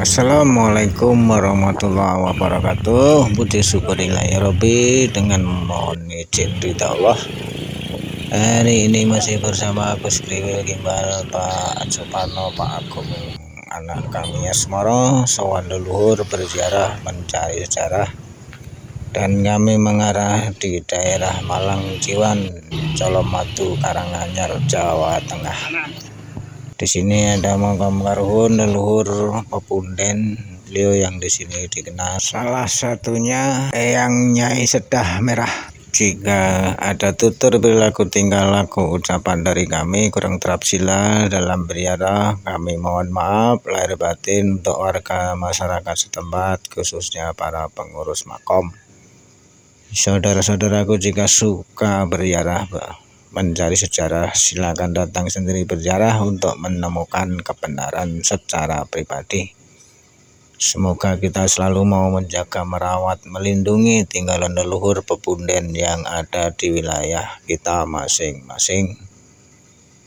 Assalamualaikum warahmatullahi wabarakatuh. Puji syukurillah ya Rabbi, dengan mohon izin ridha Allah. Hari ini masih bersama Gus Kriwil Gimbal, Pak Suparno, Pak Agung, anak kami Asmoro, sowan leluhur berziarah mencari sejarah, dan kami mengarah di daerah Malang Ciwan, Colomadu, Karanganyar, Jawa Tengah. Di sini ada makam marhum leluhur pepunden beliau yang di sini dikenal salah satunya Eyang Nyai Sedah Merah. Jika ada tutur perilaku tingkah laku ucapan dari kami kurang terapsila dalam beriara, kami mohon maaf lahir batin untuk warga masyarakat setempat, khususnya para pengurus makom. Saudara-saudaraku, jika suka berziarah mencari sejarah, silakan datang sendiri berziarah untuk menemukan kebenaran secara pribadi. Semoga kita selalu mau menjaga, merawat, melindungi tinggalan leluhur pepunden yang ada di wilayah kita masing-masing.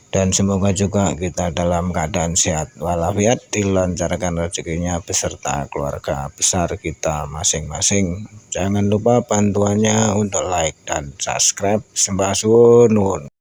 Dan semoga juga kita dalam keadaan sehat walafiat, dilancarkan rezekinya beserta keluarga besar kita masing-masing. Jangan lupa bantuannya untuk like dan subscribe. Sembah suwun.